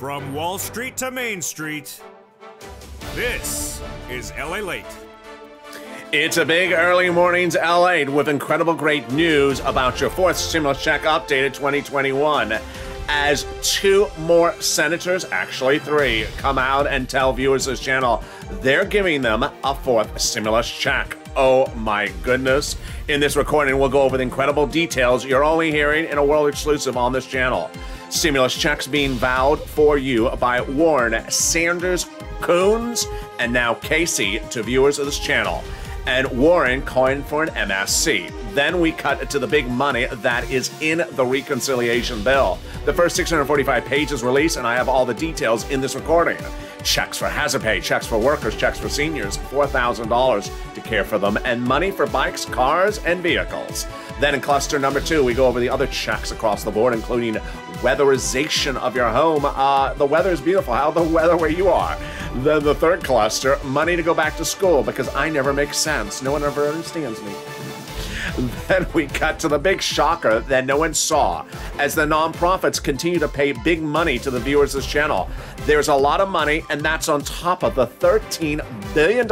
From Wall Street to Main Street, this is LALATE. It's a big early morning's LA with incredible great news about your fourth stimulus check updated 2021. As two more senators, actually three, come out and tell viewers of this channel they're giving them a fourth stimulus check. Oh my goodness. In this recording, we'll go over the incredible details you're only hearing in a world exclusive on this channel. Stimulus checks being vowed for you by Warren, Sanders, Coons, and now Casey to viewers of this channel. And Warren calling for an MSC. Then we cut to the big money that is in the reconciliation bill. The first 645 pages released, and I have all the details in this recording. Checks for hazard pay, checks for workers, checks for seniors, $4,000 to care for them, and money for bikes, cars, and vehicles. Then in cluster number 2, we go over the other checks across the board, including weatherization of your home. The weather is beautiful. How the weather where you are. Then the third cluster, money to go back to school, because I never make sense. No one ever understands me. Then we cut to the big shocker that no one saw as the nonprofits continue to pay big money to the viewers of this channel. There's a lot of money, and that's on top of the $13 billion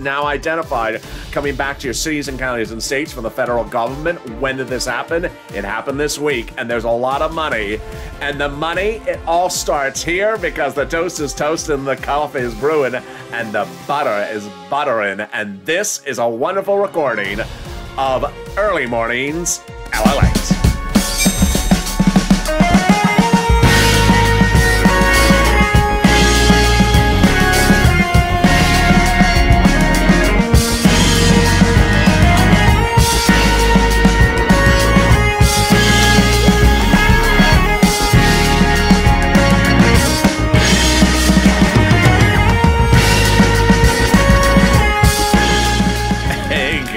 now identified coming back to your cities and counties and states from the federal government. When did this happen? It happened this week, and there's a lot of money. And the money, it all starts here because the toast is toasting, the coffee is brewing, and the butter is buttering. And this is a wonderful recording of Early Mornings LALATE.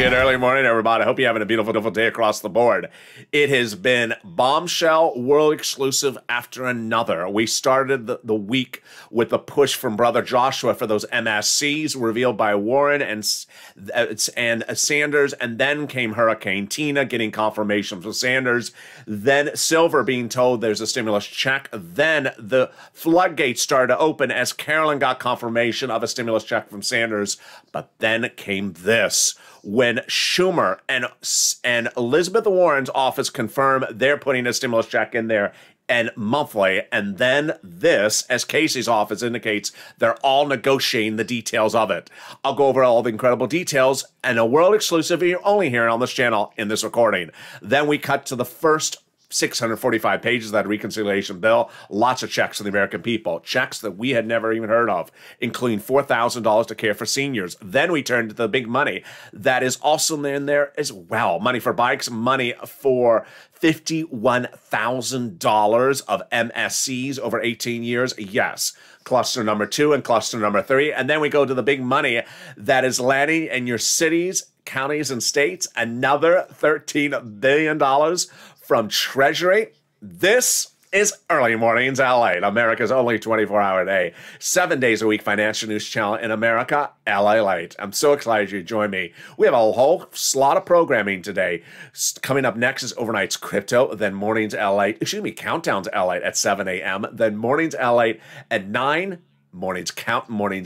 Early morning, everybody. I hope you're having a beautiful, beautiful day across the board. It has been bombshell world exclusive after another. We started the week with the push from Brother Joshua for those MSCs revealed by Warren and Sanders, and then came Hurricane Tina getting confirmation from Sanders, then Silver being told there's a stimulus check, then the floodgates started to open as Carolyn got confirmation of a stimulus check from Sanders, but then came this. When Schumer and Elizabeth Warren's office confirm they're putting a stimulus check in there and monthly, and then this, as Casey's office indicates, they're all negotiating the details of it. I'll go over all the incredible details and a world exclusive you're only hearing on this channel in this recording. Then we cut to the first 645 pages of that reconciliation bill. Lots of checks for the American people. Checks that we had never even heard of, including $4,000 to care for seniors. Then we turned to the big money that is also in there as well. Money for bikes, money for $51,000 of MSCs over 18 years. Yes. Cluster number 2 and cluster number 3. And then we go to the big money that is landing in your cities, counties, and states. Another $13 billion from Treasury. This is Early Mornings LA, America's only 24-hour day, 7 days a week financial news channel in America, LALATE. I'm so excited you join me. We have a whole slot of programming today. Coming up next is Overnight's Crypto, then Mornings LA, Countdown to LA at 7 a.m., then Mornings LA at 9, Mornings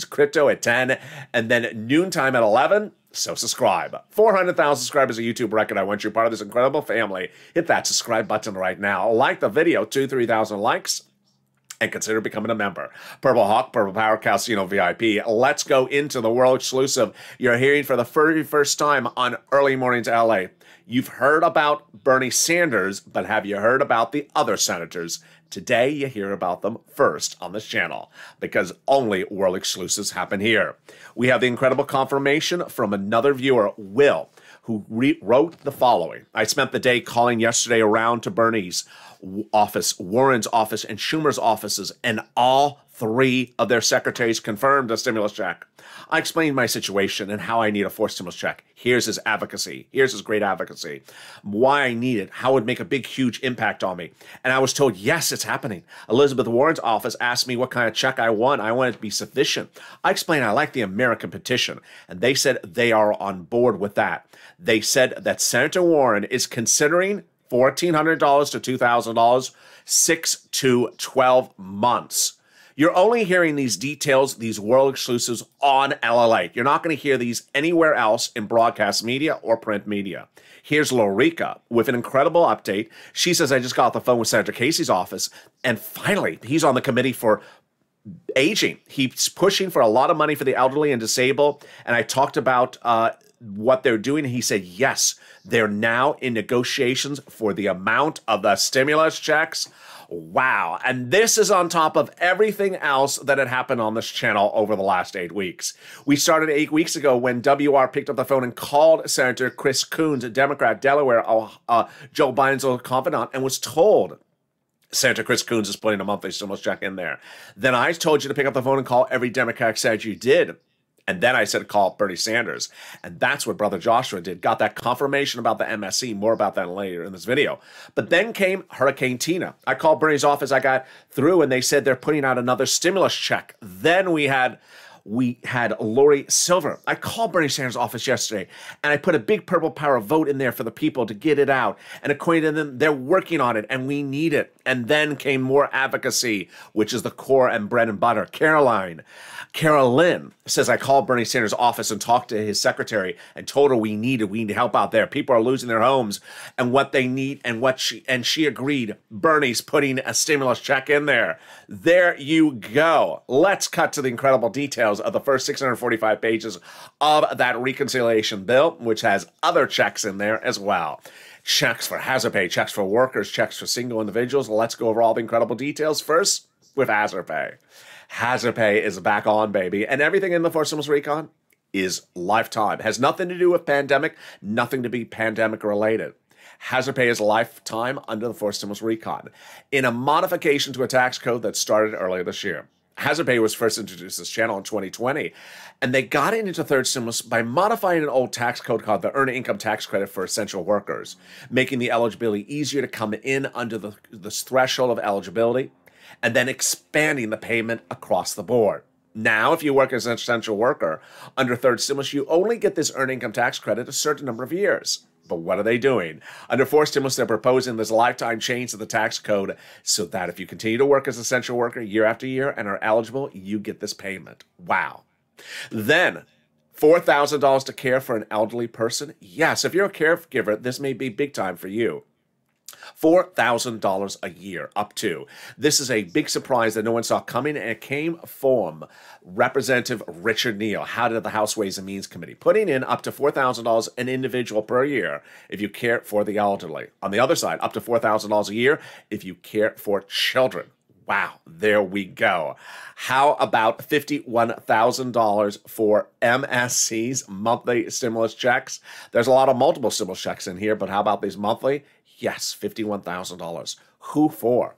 Crypto at 10, and then noontime at 11. So subscribe. 400,000 subscribers, a YouTube record. I want you part of this incredible family. Hit that subscribe button right now. Like the video, 2,000-3,000 likes, and consider becoming a member. Purple Hawk, Purple Power, Casino VIP. Let's go into the world exclusive you're hearing for the very first time on Early Mornings LA. You've heard about Bernie Sanders, but have you heard about the other senators? Today, you hear about them first on this channel, because only world exclusives happen here. We have the incredible confirmation from another viewer, Will, who wrote the following. I spent the day calling yesterday around to Bernie's office, Warren's office, and Schumer's offices, and all three of their secretaries confirmed a stimulus check. I explained my situation and how I need a fourth stimulus check. Here's his advocacy. Here's his great advocacy. Why I need it, how it would make a big, huge impact on me. And I was told, yes, it's happening. Elizabeth Warren's office asked me what kind of check I want. I want it to be sufficient. I explained I like the American petition, and they said they are on board with that. They said that Senator Warren is considering $1,400 to $2,000, 6 to 12 months. You're only hearing these details, these world exclusives on LALATE. You're not going to hear these anywhere else in broadcast media or print media. Here's Lorica with an incredible update. She says, I just got off the phone with Senator Casey's office, and finally, he's on the committee for aging. He's pushing for a lot of money for the elderly and disabled, and I talked about what they're doing. He said, yes, they're now in negotiations for the amount of the stimulus checks. Wow. And this is on top of everything else that had happened on this channel over the last 8 weeks. We started 8 weeks ago when WR picked up the phone and called Senator Chris Coons, a Democrat, Delaware, Joe Biden's old confidant, and was told Senator Chris Coons is putting a monthly stimulus check in there. Then I told you to pick up the phone and call every Democrat senator you did. And then I said call Bernie Sanders. And that's what Brother Joshua did. Got that confirmation about the MSC. More about that later in this video. But then came Hurricane Tina. I called Bernie's office. I got through and they said they're putting out another stimulus check. Then we had Lori Silver. I called Bernie Sanders' office yesterday, and I put a big purple power vote in there for the people to get it out. And according to them, they're working on it, and we need it. And then came more advocacy, which is the core and bread and butter. Carolyn says, I called Bernie Sanders' office and talked to his secretary and told her we need help out there. People are losing their homes and what they need and she agreed. Bernie's putting a stimulus check in there. There you go. Let's cut to the incredible details of the first 645 pages of that reconciliation bill, which has other checks in there as well. Checks for hazard pay, checks for workers, checks for single individuals. Let's go over all the incredible details first with hazard pay. Hazard pay is back on, baby. And everything in the Forced Stimulus Recon is lifetime. Has nothing to do with pandemic, nothing to be pandemic related. Hazard pay is lifetime under the Forced Stimulus Recon in a modification to a tax code that started earlier this year. Hazard pay was first introduced to this channel in 2020, and they got it into third stimulus by modifying an old tax code called the Earned Income Tax Credit for essential workers, making the eligibility easier to come in under the threshold of eligibility, and then expanding the payment across the board. Now, if you work as an essential worker under third stimulus, you only get this earned income tax credit a certain number of years. But what are they doing? Under fourth stimulus, they're proposing this lifetime change to the tax code so that if you continue to work as an essential worker year after year and are eligible, you get this payment. Wow. Then, $4,000 to care for an elderly person. Yes, if you're a caregiver, this may be big time for you. $4,000 a year, up to. This is a big surprise that no one saw coming, and it came from Representative Richard Neal, head of the House Ways and Means Committee, putting in up to $4,000 an individual per year if you care for the elderly. On the other side, up to $4,000 a year if you care for children. Wow, there we go. How about $51,000 for MSC's monthly stimulus checks? There's a lot of multiple stimulus checks in here, but how about these monthly? Yes, $51,000. Who for?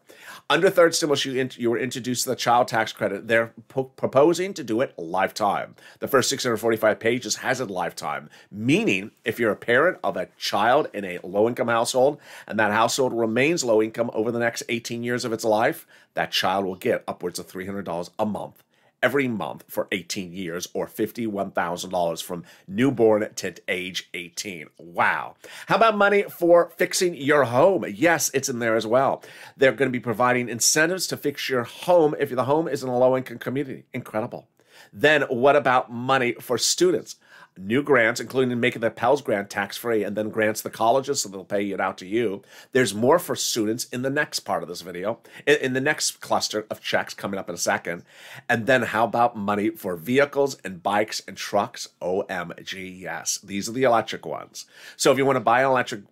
Under third stimulus, you were introduced to the child tax credit. They're proposing to do it lifetime. The first 645 pages has it lifetime, meaning if you're a parent of a child in a low-income household and that household remains low-income over the next 18 years of its life, that child will get upwards of $300 a month. Every month for 18 years, or $51,000 from newborn to age 18. Wow. How about money for fixing your home? Yes, it's in there as well. They're going to be providing incentives to fix your home if the home is in a low-income community. Incredible. Then what about money for students? New grants, including making the Pell Grant tax-free, and then grants to colleges so they'll pay it out to you. There's more for students in the next part of this video, in the next cluster of checks coming up in a second. And then how about money for vehicles and bikes and trucks? OMG, yes. These are the electric ones. So if you want to buy an electric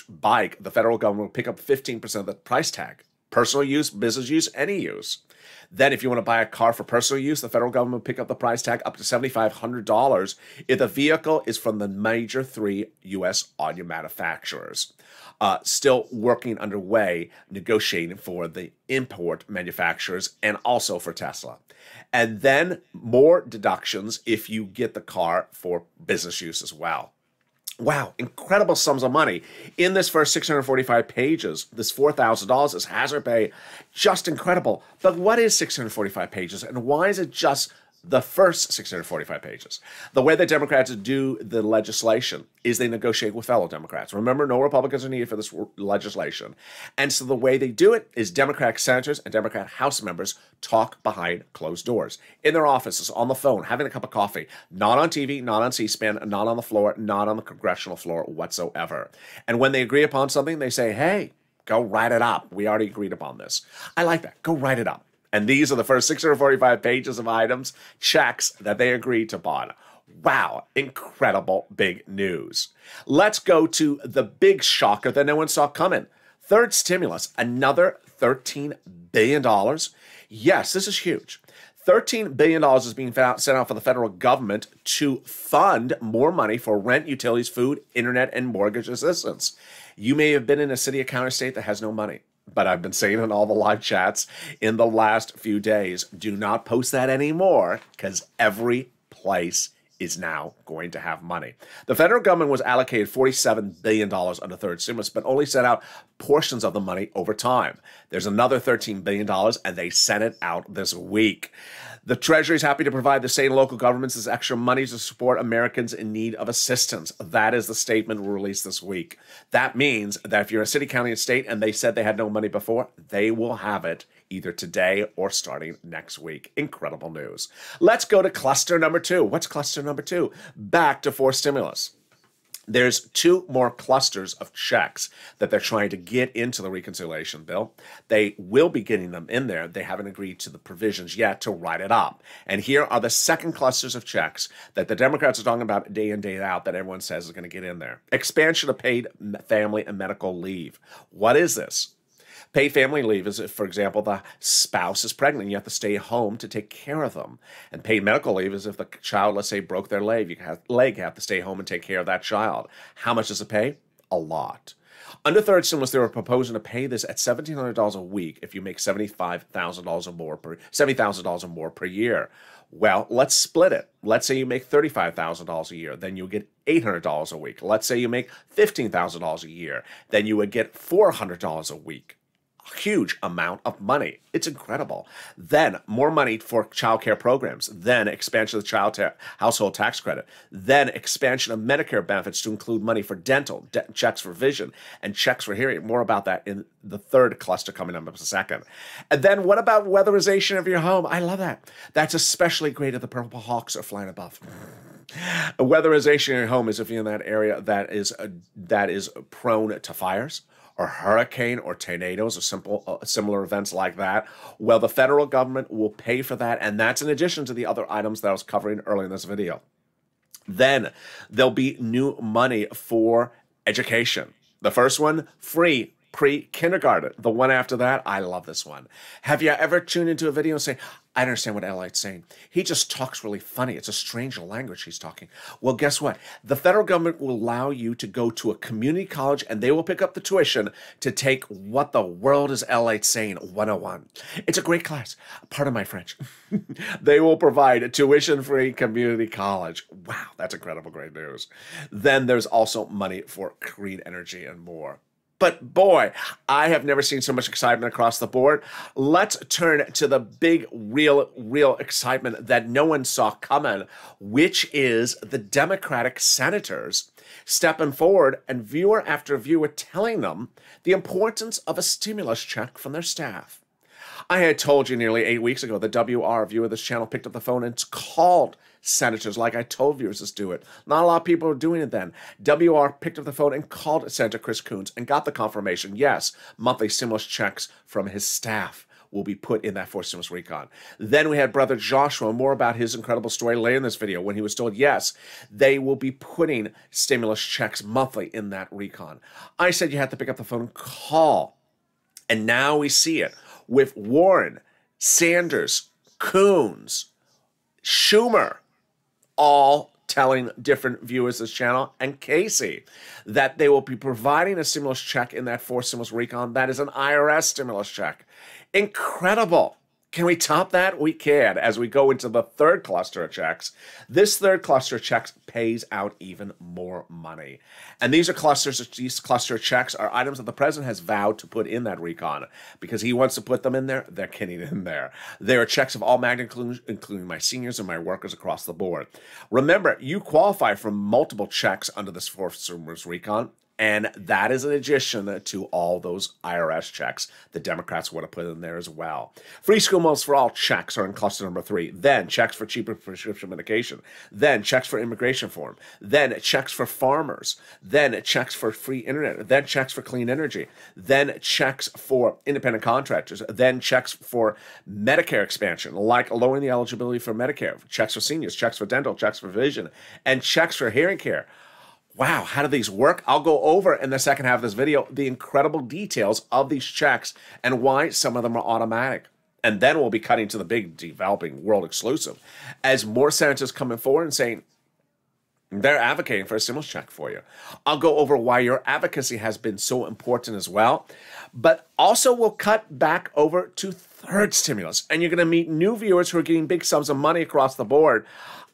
bike, the federal government will pick up 15% of the price tag. Personal use, business use, any use. Then if you want to buy a car for personal use, the federal government will pick up the price tag up to $7,500 if the vehicle is from the major 3 U.S. auto manufacturers. Still working underway, negotiating for the import manufacturers and also for Tesla. And then more deductions if you get the car for business use as well. Wow, incredible sums of money. In this first 645 pages, this $4,000 is hazard pay. Just incredible. But what is 645 pages, and why is it just The first 645 pages. The way the Democrats do the legislation is they negotiate with fellow Democrats. Remember, no Republicans are needed for this legislation. And so the way they do it is Democratic senators and Democrat House members talk behind closed doors, in their offices, on the phone, having a cup of coffee, not on TV, not on C-SPAN, not on the floor, not on the congressional floor whatsoever. And when they agree upon something, they say, hey, go write it up. We already agreed upon this. I like that. Go write it up. And these are the first 645 pages of items, checks that they agreed upon. Wow, incredible big news. Let's go to the big shocker that no one saw coming. Third stimulus, another $13 billion. Yes, this is huge. $13 billion is being sent out for the federal government to fund more money for rent, utilities, food, internet, and mortgage assistance. You may have been in a city, or county, state that has no money. But I've been saying in all the live chats in the last few days, do not post that anymore, because every place is now going to have money. The federal government was allocated $47 billion under third stimulus, but only sent out portions of the money over time. There's another $13 billion, and they sent it out this week. The Treasury is happy to provide the state and local governments this extra money to support Americans in need of assistance. That is the statement released this week. That means that if you're a city, county, and state, and they said they had no money before, they will have it either today or starting next week. Incredible news. Let's go to cluster number 2. What's cluster number 2? Back to forced stimulus. There's 2 more clusters of checks that they're trying to get into the reconciliation bill. They will be getting them in there. They haven't agreed to the provisions yet to write it up. And here are the second clusters of checks that the Democrats are talking about day in, day out that everyone says is going to get in there. Expansion of paid family and medical leave. What is this? Paid family leave is if, for example, the spouse is pregnant, you have to stay home to take care of them. And paid medical leave is if the child, let's say, broke their leg, you have to stay home and take care of that child. How much does it pay? A lot. Under third stimulus, they were proposing to pay this at $1,700 a week if you make $75,000 or more $70,000 or more per year. Well, let's split it. Let's say you make $35,000 a year, then you get $800 a week. Let's say you make $15,000 a year, then you would get $400 a week. Huge amount of money. It's incredible. Then more money for child care programs. Then expansion of the household tax credit. Then expansion of Medicare benefits to include money for dental, checks for vision, and checks for hearing. More about that in the third cluster coming up in a second. And then what about weatherization of your home? I love that. That's especially great if the Purple Hawks are flying above. Weatherization in your home is if you're in that area that is prone to fires, or hurricane or tornadoes or similar events like that. Well, the federal government will pay for that, and that's in addition to the other items that I was covering earlier in this video. Then there'll be new money for education. The first one, free pre-kindergarten. The one after that, I love this one. Have you ever tuned into a video and say, I don't understand what LALATE's saying. He just talks really funny. It's a strange language he's talking. Well, guess what? The federal government will allow you to go to a community college and they will pick up the tuition to take What the World is LALATE Saying 101. It's a great class. Pardon my French. They will provide a tuition-free community college. Wow, that's incredible, great news. Then there's also money for green energy and more. But boy, I have never seen so much excitement across the board. Let's turn to the big, real excitement that no one saw coming, which is the Democratic senators stepping forward and viewer after viewer telling them the importance of a stimulus check from their staff. I had told you nearly 8 weeks ago that WR, viewer of this channel, picked up the phone and called senators like I told viewers to do it. Not a lot of people were doing it then. WR picked up the phone and called Senator Chris Coons and got the confirmation, yes, monthly stimulus checks from his staff will be put in that forced stimulus recon. Then we had Brother Joshua, more about his incredible story later in this video, when he was told, yes, they will be putting stimulus checks monthly in that recon. I said you had to pick up the phone and call. And now we see it with Warren, Sanders, Coons, Schumer, all telling different viewers of this channel, and Casey, that they will be providing a stimulus check in that forced stimulus recon. That is an IRS stimulus check. Incredible. Can we top that? We can. As we go into the third cluster of checks, this third cluster of checks pays out even more money. And these cluster checks are items that the president has vowed to put in that recon. Because he wants to put them in there, they're getting in there. They are checks of all magnitude, including my seniors and my workers across the board. Remember, you qualify for multiple checks under this fourth stimulus recon. And that is an addition to all those IRS checks the Democrats want to put in there as well. Free school meals for all checks are in cluster number 3. Then checks for cheaper prescription medication. Then checks for immigration reform. Then checks for farmers. Then checks for free internet. Then checks for clean energy. Then checks for independent contractors. Then checks for Medicare expansion, like lowering the eligibility for Medicare. Checks for seniors. Checks for dental. Checks for vision. And checks for hearing care. Wow, how do these work? I'll go over in the second half of this video the incredible details of these checks and why some of them are automatic. And then we'll be cutting to the big developing world exclusive as more senators coming forward and saying they're advocating for a stimulus check for you. I'll go over why your advocacy has been so important as well. But also we'll cut back over to third stimulus. And you're going to meet new viewers who are getting big sums of money across the board.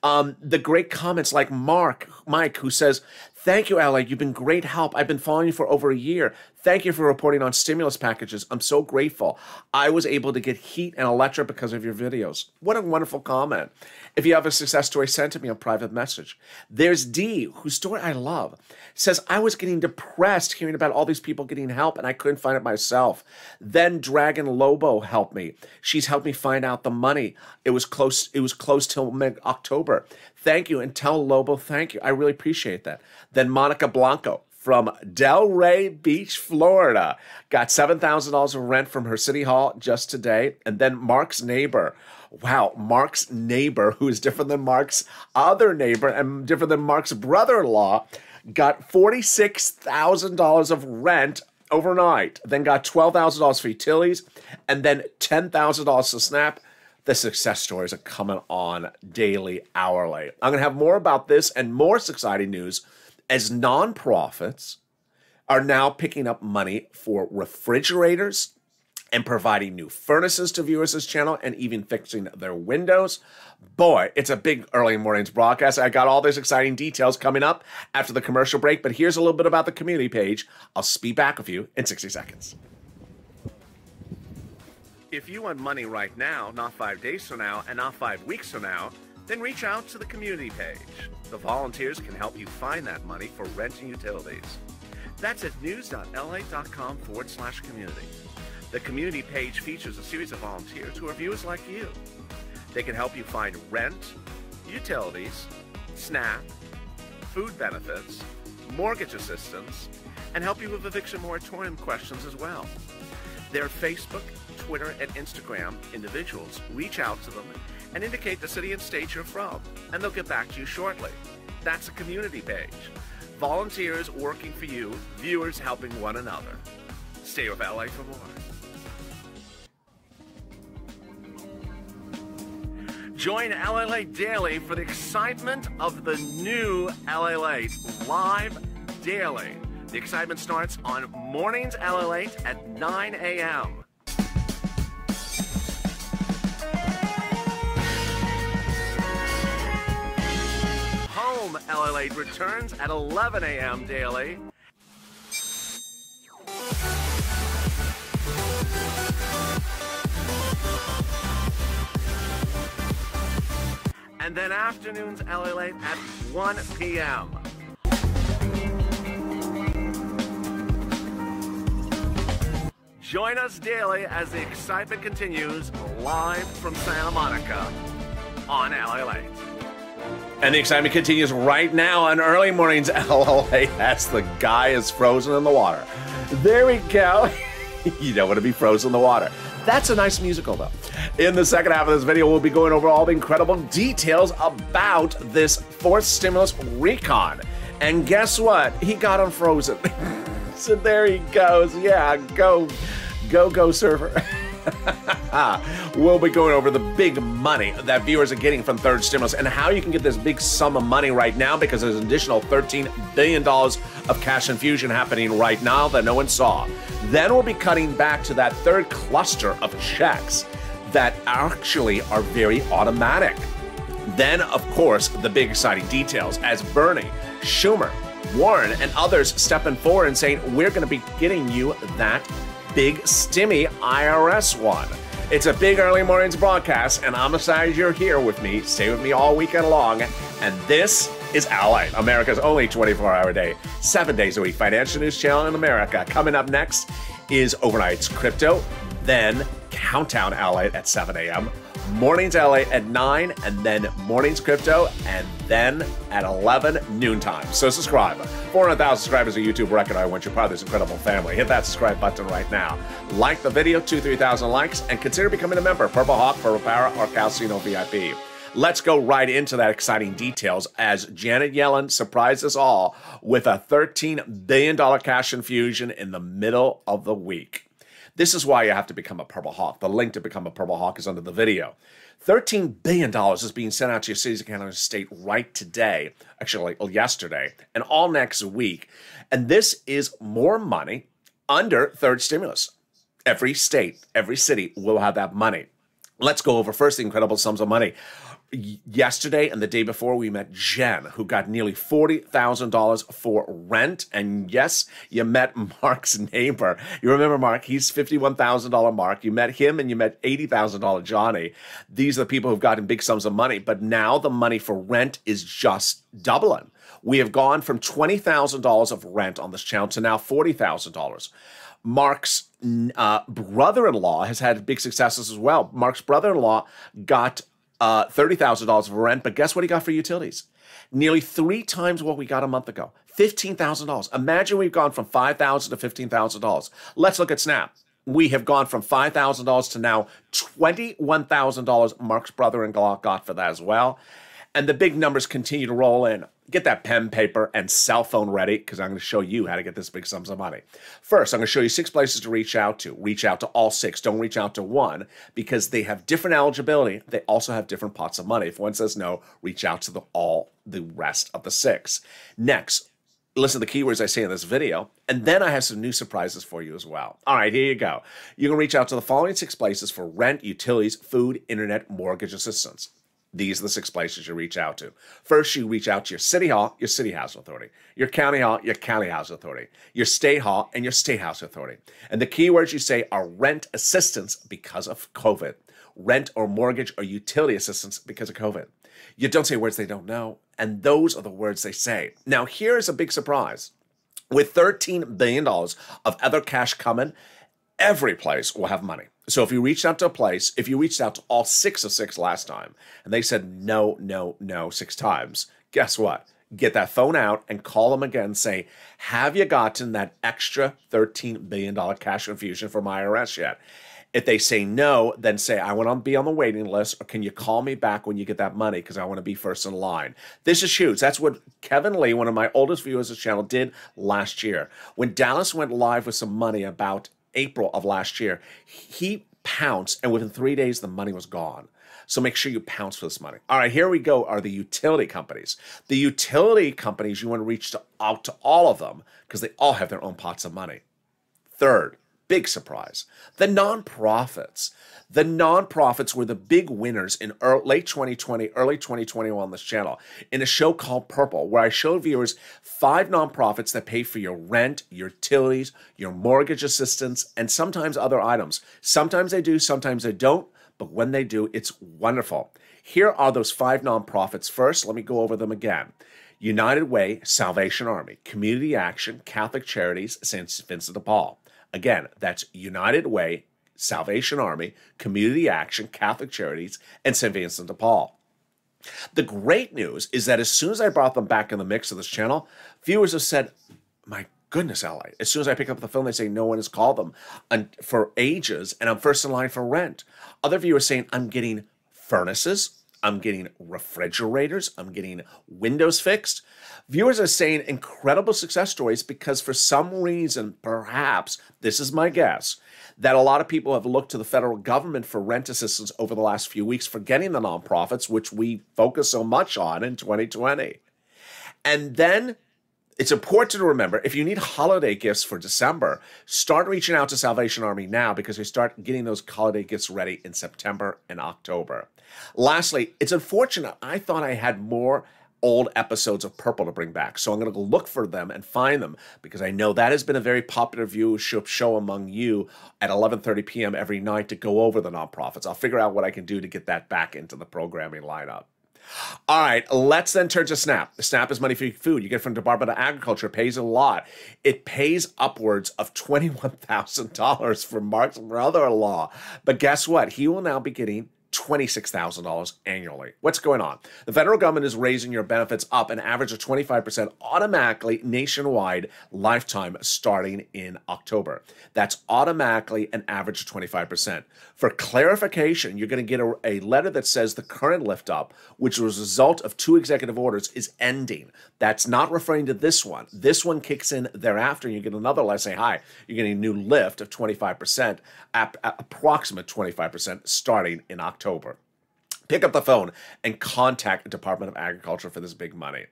The great comments like Mike, who says, "Thank you, LA. You've been great help. I've been following you for over a year. Thank you for reporting on stimulus packages. I'm so grateful. I was able to get heat and electric because of your videos." What a wonderful comment. If you have a success story, send to me on private message. There's D, whose story I love, says, "I was getting depressed hearing about all these people getting help and I couldn't find it myself. Then Dragon Lobo helped me. She's helped me find out the money. It was close till mid-October. Thank you, and tell Lobo thank you. I really appreciate that." Then Monica Blanco from Delray Beach, Florida, got $7,000 of rent from her city hall just today. And then Mark's neighbor. Wow, Mark's neighbor, who is different than Mark's other neighbor and different than Mark's brother-in-law, got $46,000 of rent overnight, then got $12,000 for utilities, and then $10,000 to SNAP. The success stories are coming on daily, hourly. I'm going to have more about this and more exciting news as nonprofits are now picking up money for refrigerators and providing new furnaces to viewers this channel and even fixing their windows. Boy, it's a big early mornings broadcast. I got all these exciting details coming up after the commercial break, but here's a little bit about the community page. I'll be back with you in 60 seconds. If you want money right now, not 5 days from now, and not 5 weeks from now, then reach out to the community page. The volunteers can help you find that money for rent and utilities. That's at news.la.com/community. The community page features a series of volunteers who are viewers like you. They can help you find rent, utilities, SNAP, food benefits, mortgage assistance, and help you with eviction moratorium questions as well. Their Facebook, Twitter, and Instagram individuals reach out to them and indicate the city and state you're from, and they'll get back to you shortly. That's a community page. Volunteers working for you, viewers helping one another. Stay with LA for more. Join LALATE Daily for the excitement of the new LALATE live daily. The excitement starts on mornings LALATE at 9 a.m. Home LALATE returns at 11 a.m. daily. And then afternoons LALATE at 1 p.m. Join us daily as the excitement continues live from Santa Monica on LALATE. And the excitement continues right now on early mornings LALATE as the guy is frozen in the water. There we go. You don't want to be frozen in the water. That's a nice musical, though. In the second half of this video, we'll be going over all the incredible details about this fourth stimulus recon. And guess what? He got unfrozen. So there he goes. Yeah, go, surfer. We'll be going over the big money that viewers are getting from third stimulus and how you can get this big sum of money right now because there's an additional $13 billion of cash infusion happening right now that no one saw. Then we'll be cutting back to that third cluster of checks. that actually are very automatic. Then, of course, the big exciting details as Bernie, Schumer, Warren, and others stepping forward and saying, we're going to be getting you that big stimmy IRS one. It's a big early mornings broadcast, and I'm excited you're here with me. Stay with me all weekend long. And this is LALATE, America's only 24-hour day, 7 days a week financial news channel in America. Coming up next is Overnight's Crypto, then Countdown LALATE at 7 a.m., Mornings LALATE at 9, and then Mornings Crypto, and then at 11 noontime. So subscribe. 400,000 subscribers on YouTube record. I want you part of this incredible family. Hit that subscribe button right now. Like the video, 2,000-3,000 likes, and consider becoming a member. Purple Hawk, Purple Power, or Calcino VIP. Let's go right into that exciting details as Janet Yellen surprised us all with a $13 billion cash infusion in the middle of the week. This is why you have to become a Purple Hawk. The link to become a Purple Hawk is under the video. $13 billion is being sent out to your cities, counties, and state right today, actually yesterday, and all next week. And this is more money under third stimulus. Every state, every city will have that money. Let's go over first the incredible sums of money. Yesterday and the day before, we met Jen, who got nearly $40,000 for rent. And yes, you met Mark's neighbor. You remember Mark? He's $51,000 Mark. You met him and you met $80,000 Johnny. These are the people who've gotten big sums of money. But now the money for rent is just doubling. We have gone from $20,000 of rent on this channel to now $40,000. Mark's brother-in-law has had big successes as well. Mark's brother-in-law got $30,000 of rent, but guess what he got for utilities? Nearly 3 times what we got a month ago, $15,000. Imagine we've gone from $5,000 to $15,000. Let's look at Snap. We have gone from $5,000 to now $21,000 Mark's brother-in-law got for that as well. And the big numbers continue to roll in. Get that pen, paper, and cell phone ready because I'm going to show you how to get this big sums of money. First, I'm going to show you 6 places to reach out to. Reach out to all 6. Don't reach out to one because they have different eligibility. They also have different pots of money. If one says no, reach out to all the rest of the 6. Next, listen to the keywords I say in this video, and then I have some new surprises for you as well. All right, here you go. You can reach out to the following 6 places for rent, utilities, food, internet, mortgage assistance. These are the 6 places you reach out to. First, you reach out to your city hall, your city housing authority, your county hall, your county housing authority, your state hall, and your state housing authority. And the keywords you say are rent assistance because of COVID, rent or mortgage or utility assistance because of COVID. You don't say words they don't know, and those are the words they say. Now, here's a big surprise. With $13 billion of other cash coming, every place will have money. So if you reached out to a place, if you reached out to all 6 of 6 last time, and they said no, no, no 6 times, guess what? Get that phone out and call them again. Say, have you gotten that extra $13 billion cash infusion from IRS yet? If they say no, then say, I want to be on the waiting list, or can you call me back when you get that money because I want to be first in line. This is huge. That's what Kevin Lee, one of my oldest viewers of this channel, did last year. When Dallas went live with some money about April of last year, he pounced, and within 3 days, the money was gone. So make sure you pounce for this money. All right, here we go are the utility companies. The utility companies, you want to reach out to all of them because they all have their own pots of money. Third, big surprise, the nonprofits. The nonprofits were the big winners in late 2020, early 2021 on this channel in a show called Purple, where I showed viewers 5 nonprofits that pay for your rent, your utilities, your mortgage assistance, and sometimes other items. Sometimes they do, sometimes they don't, but when they do, it's wonderful. Here are those 5 nonprofits. First, let me go over them again. United Way, Salvation Army, Community Action, Catholic Charities, St. Vincent de Paul. Again, that's United Way, Salvation Army, Community Action, Catholic Charities, and St. Vincent de Paul. The great news is that as soon as I brought them back in the mix of this channel, viewers have said, my goodness, LA. As soon as I pick up the phone, they say no one has called them for ages, and I'm first in line for rent. Other viewers saying, I'm getting furnaces, I'm getting refrigerators, I'm getting windows fixed. Viewers are saying incredible success stories because for some reason, perhaps, this is my guess, that a lot of people have looked to the federal government for rent assistance over the last few weeks, forgetting the nonprofits, which we focus so much on in 2020. And then It's important to remember, if you need holiday gifts for December, start reaching out to Salvation Army now because they start getting those holiday gifts ready in September and October. Lastly, it's unfortunate. I thought I had more old episodes of Purple to bring back, so I'm going to go look for them and find them because I know that has been a very popular viewership show among you at 11:30 p.m. every night to go over the nonprofits. I'll figure out what I can do to get that back into the programming lineup. All right, let's then turn to SNAP. SNAP is money for food. You get from the Department of Agriculture. It pays a lot. It pays upwards of $21,000 for Mark's brother-in-law. But guess what? He will now be getting $26,000 annually. What's going on? The federal government is raising your benefits up an average of 25% automatically nationwide lifetime starting in October. That's automatically an average of 25%. For clarification, you're going to get a letter that says the current lift up, which was a result of 2 executive orders, is ending. That's not referring to this one. This one kicks in thereafter, and you get another letter saying, hi, you're getting a new lift of 25%, approximate 25% starting in October. Pick up the phone and contact the Department of Agriculture for this big money.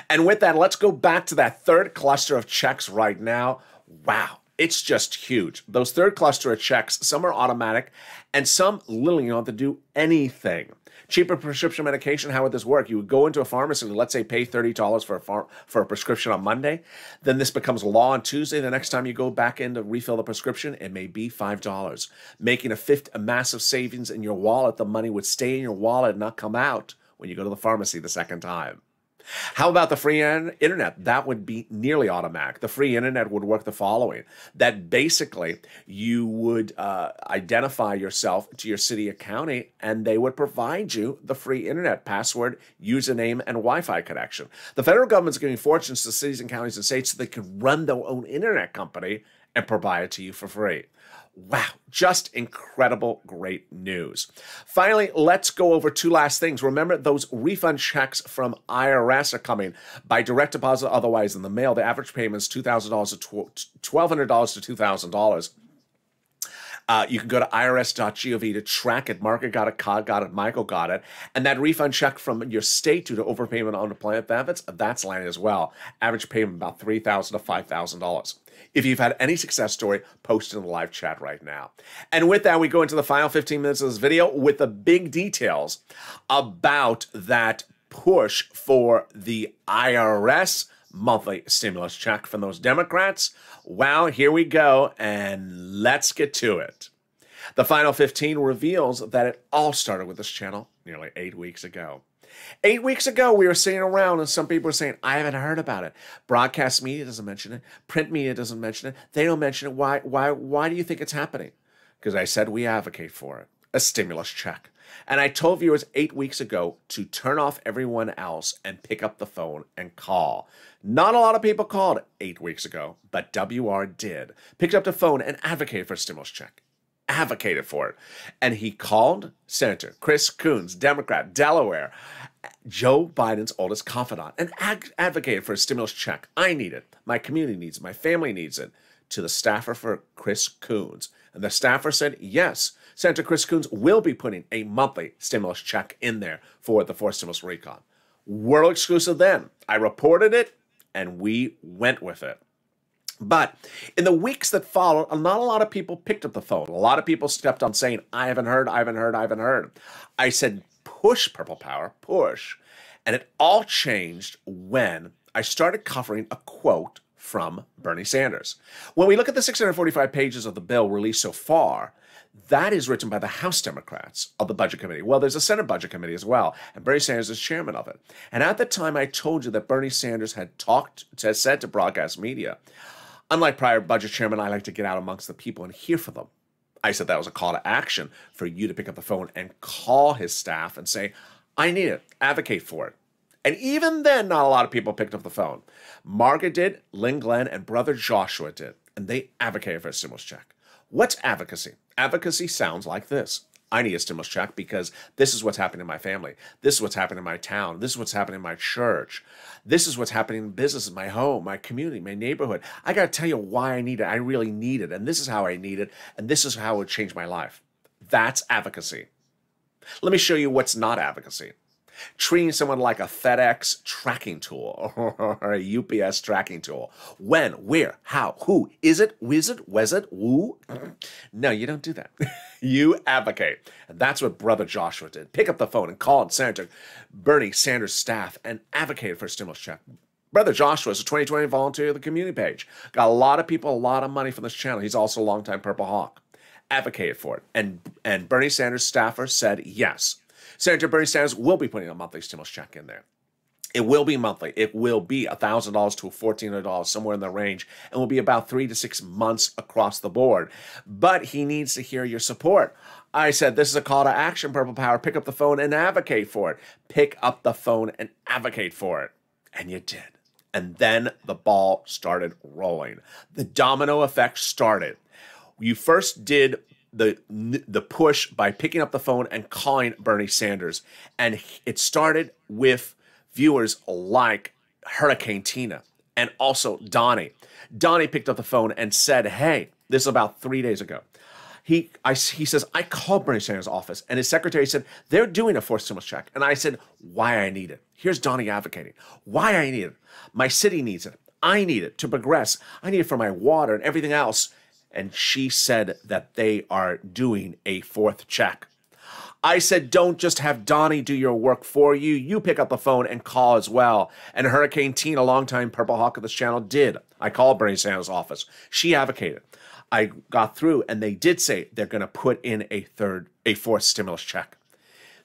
And with that, let's go back to that third cluster of checks right now. Wow. It's just huge. Those third cluster of checks, some are automatic and some literally you don't have to do anything. Cheaper prescription medication, how would this work? You would go into a pharmacy, let's say pay $30 for a prescription on Monday. Then this becomes law on Tuesday. The next time you go back in to refill the prescription, it may be $5, making a massive savings in your wallet. The money would stay in your wallet and not come out when you go to the pharmacy the second time. How about the free internet? That would be nearly automatic. The free internet would work the following. That basically you would identify yourself to your city or county and they would provide you the free internet password, username, and Wi-Fi connection. The federal government's giving fortunes to cities and counties and states so they can run their own internet company and provide it to you for free. Wow, just incredible, great news. Finally, let's go over 2 last things. Remember, those refund checks from IRS are coming by direct deposit, otherwise in the mail. The average payment is $2,000 to $1,200 to $2,000. You can go to irs.gov to track it. Margaret got it, Cod got it, Michael got it. And that refund check from your state due to overpayment on unemployment benefits, that's landing as well. Average payment about $3,000 to $5,000. If you've had any success story, post it in the live chat right now. And with that, we go into the final 15 minutes of this video with the big details about that push for the IRS monthly stimulus check from those Democrats. Well, here we go, and let's get to it. The final 15 reveals that it all started with this channel nearly 8 weeks ago. 8 weeks ago, we were sitting around and some people were saying, I haven't heard about it. Broadcast media doesn't mention it. Print media doesn't mention it. They don't mention it. Why do you think it's happening? Because I said we advocate for it. A stimulus check. And I told viewers 8 weeks ago to turn off everyone else and pick up the phone and call. Not a lot of people called 8 weeks ago, but WR did. Picked up the phone and advocated for a stimulus check. Advocated for it. And he called Senator Chris Coons, Democrat, Delaware, Joe Biden's oldest confidant, and advocated for a stimulus check. I need it. My community needs it. My family needs it. To the staffer for Chris Coons. And the staffer said, yes, Senator Chris Coons will be putting a monthly stimulus check in there for the forced stimulus recon. World exclusive then. I reported it, and we went with it. But in the weeks that followed, not a lot of people picked up the phone. A lot of people stepped on saying, I haven't heard, I haven't heard, I haven't heard. I said, push, Purple Power, push. And it all changed when I started covering a quote from Bernie Sanders. When we look at the 645 pages of the bill released so far, that is written by the House Democrats of the Budget Committee. Well, there's a Senate Budget Committee as well, and Bernie Sanders is chairman of it. And at the time, I told you that Bernie Sanders had said to broadcast media, unlike prior budget chairman, I like to get out amongst the people and hear from them. I said that was a call to action for you to pick up the phone and call his staff and say, I need it, advocate for it. And even then, not a lot of people picked up the phone. Margaret did, Lynn Glenn, and brother Joshua did, and they advocated for a stimulus check. What's advocacy? Advocacy sounds like this. I need a stimulus check because this is what's happening in my family. This is what's happening in my town. This is what's happening in my church. This is what's happening in business, in my home, my community, my neighborhood. I got to tell you why I need it. I really need it, and this is how I need it, and this is how it would change my life. That's advocacy. Let me show you what's not advocacy. treating someone like a FedEx tracking tool or a UPS tracking tool. When, where, how, who, is it, was it, who? No, you don't do that. You advocate. And that's what Brother Joshua did. Pick up the phone and call Senator Bernie Sanders' staff and advocated for a stimulus check. Brother Joshua is a 2020 volunteer of the community page. Got a lot of people, a lot of money from this channel. He's also a longtime Purple Hawk. Advocated for it. And Bernie Sanders' staffer said yes. Senator Bernie Sanders will be putting a monthly stimulus check in there. It will be monthly. It will be $1,000 to $1,400, somewhere in the range, and will be about 3 to 6 months across the board. But he needs to hear your support. I said, this is a call to action, Purple Power. Pick up the phone and advocate for it. Pick up the phone and advocate for it. And you did. And then the ball started rolling. The domino effect started. You first did the push by picking up the phone and calling Bernie Sanders. And it started with viewers like Hurricane Tina and also Donnie. Donnie picked up the phone and said, hey, this is about 3 days ago. He says, I called Bernie Sanders' office, and his secretary said, they're doing a forced stimulus check. And I said, why I need it. Here's Donnie advocating. Why I need it. My city needs it. I need it to progress. I need it for my water and everything else. And she said that they are doing a fourth check. I said, don't just have Donnie do your work for you. You pick up the phone and call as well. And Hurricane Teen, a longtime Purple Hawk of this channel, did. I called Bernie Sanders' office. She advocated. I got through, and they did say they're going to put in a fourth stimulus check.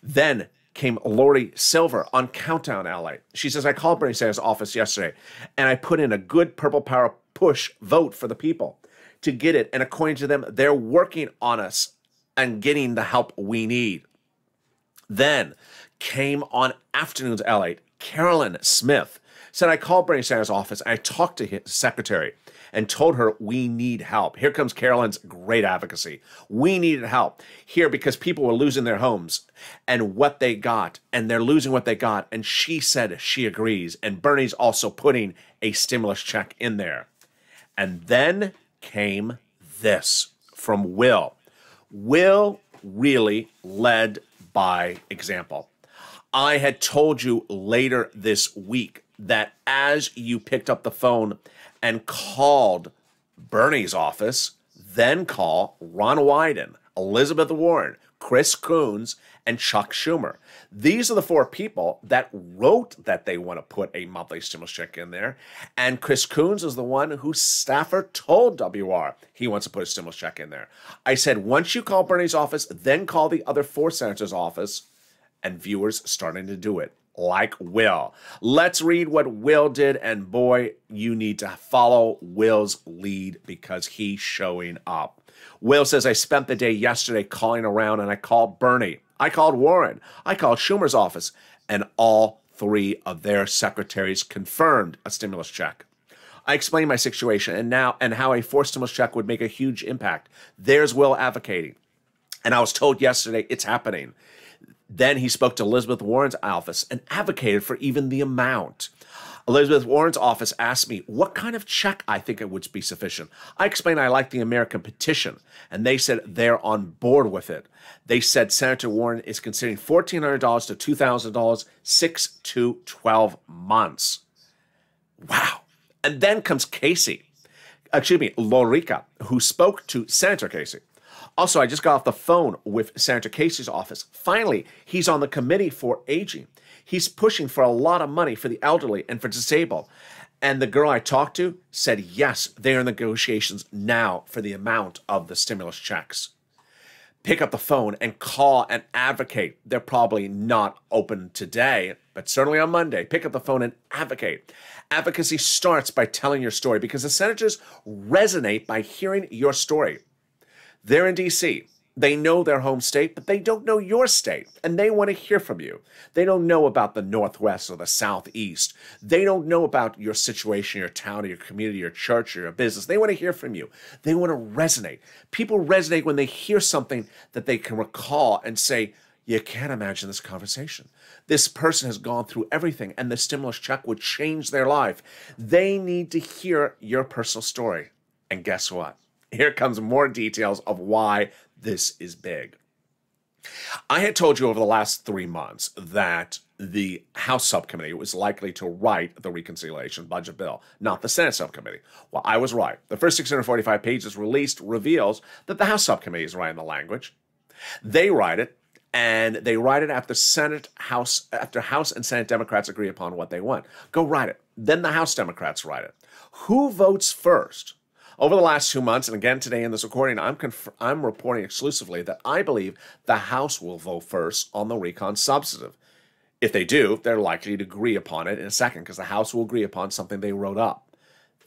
Then came Lori Silver on Countdown LA. She says, I called Bernie Sanders' office yesterday, and I put in a good Purple Power push vote for the people to get it. And according to them, they're working on us and getting the help we need. Then came on Afternoons LA, Carolyn Smith said, I called Bernie Sanders' office. I talked to his secretary and told her we need help. Here comes Carolyn's great advocacy. We needed help here because people were losing their homes and what they got, and they're losing what they got. And she said she agrees. And Bernie's also putting a stimulus check in there. And then came this from Will. Will really led by example. I had told you later this week that as you picked up the phone and called Bernie's office, then call Ron Wyden, Elizabeth Warren, Chris Coons, and Chuck Schumer. These are the four people that wrote that they want to put a monthly stimulus check in there. And Chris Coons is the one whose staffer told WR he wants to put a stimulus check in there. I said, once you call Bernie's office, then call the other four senators' office, and viewers starting to do it, like Will. Let's read what Will did, and boy, you need to follow Will's lead because he's showing up. Will says, I spent the day yesterday calling around, and I called Bernie. I called Warren. I called Schumer's office, and all three of their secretaries confirmed a stimulus check. I explained my situation and how a forced stimulus check would make a huge impact. There's Will advocating. And I was told yesterday it's happening. Then he spoke to Elizabeth Warren's office and advocated for even the amount. Elizabeth Warren's office asked me what kind of check I think it would be sufficient. I explained I like the American petition, and they said they're on board with it. They said Senator Warren is considering $1,400 to $2,000, 6 to 12 months. Wow. And then comes Lorica, who spoke to Senator Casey. Also, I just got off the phone with Senator Casey's office. Finally, he's on the committee for aging. He's pushing for a lot of money for the elderly and for disabled. And the girl I talked to said, yes, they are in negotiations now for the amount of the stimulus checks. Pick up the phone and call and advocate. They're probably not open today, but certainly on Monday. Pick up the phone and advocate. Advocacy starts by telling your story because the senators resonate by hearing your story. They're in D.C. They know their home state, but they don't know your state, and they want to hear from you. They don't know about the Northwest or the Southeast. They don't know about your situation, your town, your community, your church, or your business. They want to hear from you. They want to resonate. People resonate when they hear something that they can recall and say, you can't imagine this conversation. This person has gone through everything, and the stimulus check would change their life. They need to hear your personal story. And guess what? Here comes more details of why this is big. I had told you over the last 3 months that the House subcommittee was likely to write the reconciliation budget bill, not the Senate subcommittee. Well, I was right. The first 645 pages released reveals that the House subcommittee is writing the language. They write it, and they write it after House and Senate Democrats agree upon what they want. Go write it. Then the House Democrats write it. Who votes first? Over the last 2 months, and again today in this recording, I'm reporting exclusively that I believe the House will vote first on the recon substantive. If they do, they're likely to agree upon it in a second because the House will agree upon something they wrote up.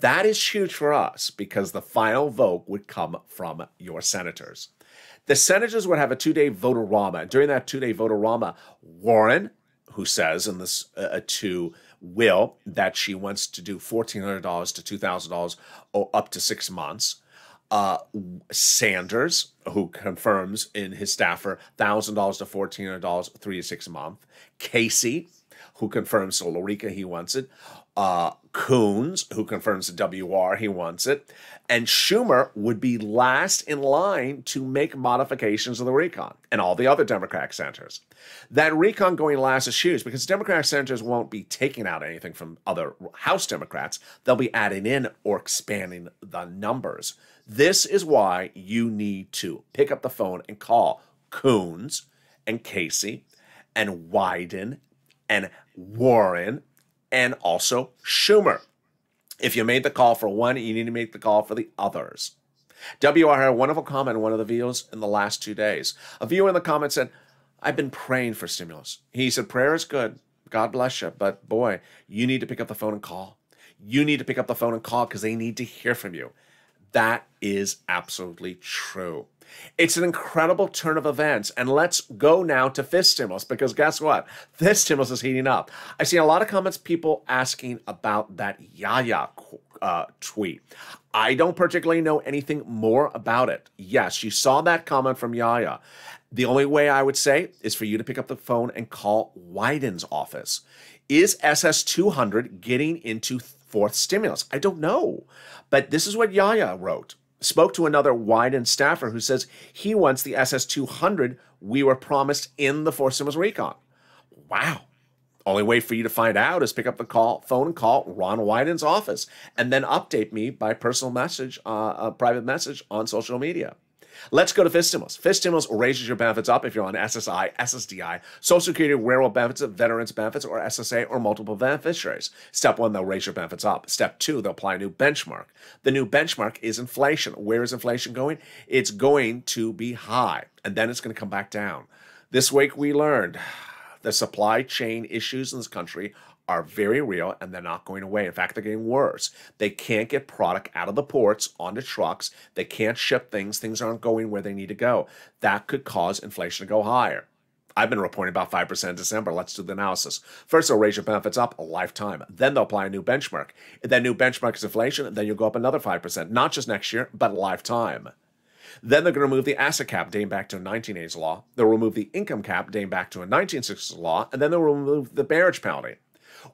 That is huge for us because the final vote would come from your senators. The senators would have a 2-day vote-a-rama. During that 2-day vote-a-rama, Warren, who says in this to Will that she wants to do $1,400 to $2,000 up to 6 months. Sanders, who confirms in his staffer $1,000 to $1,400, 3 to 6 months. Casey, who confirms to Lorica he wants it. Coons, who confirms to WR he wants it. And Schumer would be last in line to make modifications of the recon, and all the other Democratic senators. That recon going last is huge because Democratic senators won't be taking out anything from other House Democrats. They'll be adding in or expanding the numbers. This is why you need to pick up the phone and call Coons and Casey and Wyden and Warren and also Schumer. If you made the call for one, you need to make the call for the others. WR had a wonderful comment in one of the videos in the last 2 days. A viewer in the comments said, I've been praying for stimulus. He said, prayer is good. God bless you. But boy, you need to pick up the phone and call. You need to pick up the phone and call because they need to hear from you. That is absolutely true. It's an incredible turn of events. And let's go now to fifth stimulus because guess what? Fifth stimulus is heating up. I've seen a lot of comments, people asking about that Yaya tweet. I don't particularly know anything more about it. Yes, you saw that comment from Yaya. The only way I would say is for you to pick up the phone and call Wyden's office. Is SS 200 getting into fourth stimulus? I don't know. But this is what Yaya wrote. Spoke to another Wyden staffer who says he wants the SS 200 we were promised in the fourth stimulus recon. Wow. Only way for you to find out is pick up the phone and call Ron Wyden's office and then update me by personal message, private message on social media. Let's go to fifth stimulus. Fifth stimulus raises your benefits up if you're on SSI, SSDI, Social Security, railroad benefits, veterans benefits, or SSA, or multiple beneficiaries. Step 1, they'll raise your benefits up. Step 2, they'll apply a new benchmark. The new benchmark is inflation. Where is inflation going? It's going to be high, and then it's going to come back down. This week we learned the supply chain issues in this country are very real and they're not going away. In fact, they're getting worse. They can't get product out of the ports onto trucks. They can't ship things. Things aren't going where they need to go. That could cause inflation to go higher. I've been reporting about 5% in December. Let's do the analysis. First, they'll raise your benefits up a lifetime. Then they'll apply a new benchmark. If that new benchmark is inflation, then you'll go up another 5%, not just next year, but lifetime. Then they're going to remove the asset cap dating back to a 1980s law. They'll remove the income cap dating back to a 1960s law, and then they'll remove the marriage penalty.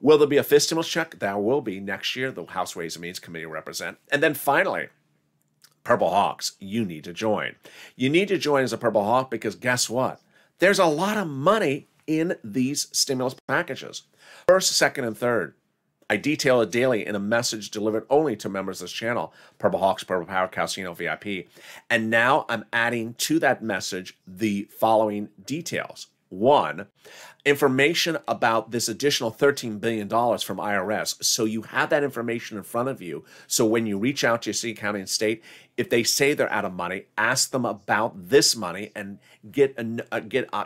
Will there be a fifth stimulus check? There will be next year. The House Ways and Means Committee will represent. And then finally, Purple Hawks, you need to join. You need to join as a Purple Hawk because guess what? There's a lot of money in these stimulus packages. First, second, and third. I detail it daily in a message delivered only to members of this channel, Purple Hawks, Purple Power, Calcino VIP. And now I'm adding to that message the following details. 1, information about this additional $13 billion from IRS. So you have that information in front of you. So when you reach out to your city, county, and state, if they say they're out of money, ask them about this money and get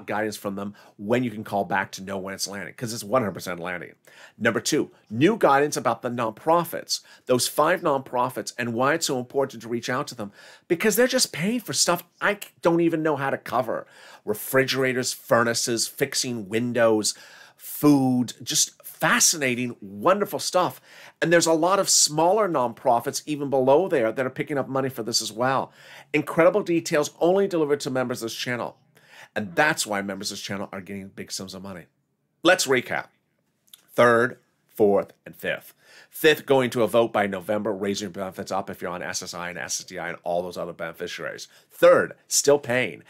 guidance from them when you can call back to know when it's landing, because it's 100% landing. Number 2, new guidance about the nonprofits, those 5 nonprofits, and why it's so important to reach out to them, because they're just paying for stuff I don't even know how to cover. Refrigerators, furnaces, fixing windows, food, just fascinating, wonderful stuff. And there's a lot of smaller nonprofits even below there that are picking up money for this as well. Incredible details only delivered to members of this channel. And that's why members of this channel are getting big sums of money. Let's recap. 3rd, 4th, and 5th. 5th, going to a vote by November, raising your benefits up if you're on SSI and SSDI and all those other beneficiaries. 3rd, still paying.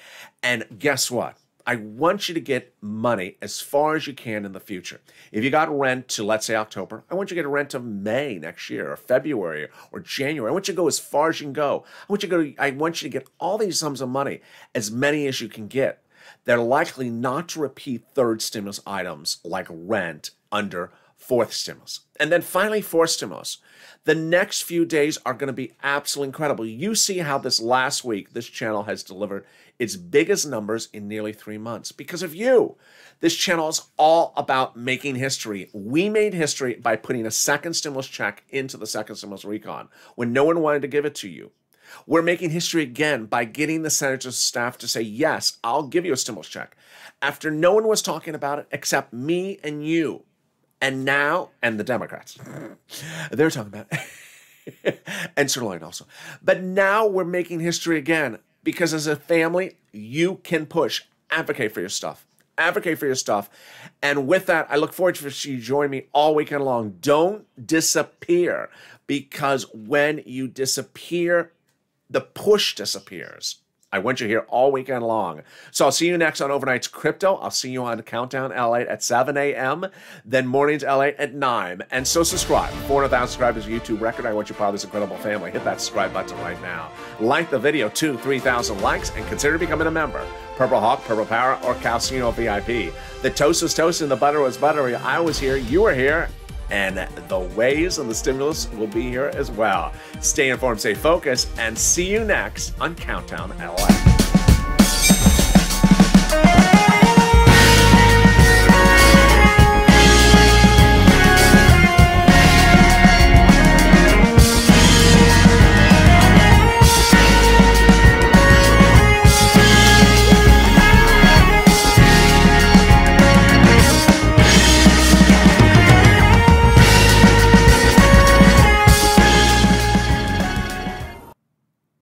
And guess what? I want you to get money as far as you can in the future. If you got rent to, let's say, October, I want you to get a rent to May next year, or February, or January. I want you to go as far as you can go. I want you to get all these sums of money, as many as you can get. They're likely not to repeat third stimulus items like rent under fourth stimulus. And then finally, fourth stimulus. The next few days are going to be absolutely incredible. You see how this last week, this channel has delivered its biggest numbers in nearly 3 months because of you. This channel is all about making history. We made history by putting a second stimulus check into the second stimulus recon when no one wanted to give it to you. We're making history again by getting the Senator's staff to say, yes, I'll give you a stimulus check, after no one was talking about it except me and you. And now, and the Democrats, they're talking about it. And Sir Lloyd also. But now we're making history again because as a family, you can push, advocate for your stuff. Advocate for your stuff. And with that, I look forward to you joining me all weekend long. Don't disappear, because when you disappear, the push disappears. I want you here all weekend long. So I'll see you next on Overnight's Crypto. I'll see you on Countdown LA at 7 a.m., then Mornings LA at 9. And so subscribe. 400,000 subscribers is a YouTube record. I want you part of this incredible family. Hit that subscribe button right now. Like the video, 2,000-3,000 likes, and consider becoming a member. Purple Hawk, Purple Power, or Calcino VIP. The toast was toast and the butter was buttery. I was here, you were here, and the waves and the stimulus will be here as well. Stay informed, stay focused, and see you next on Countdown LA.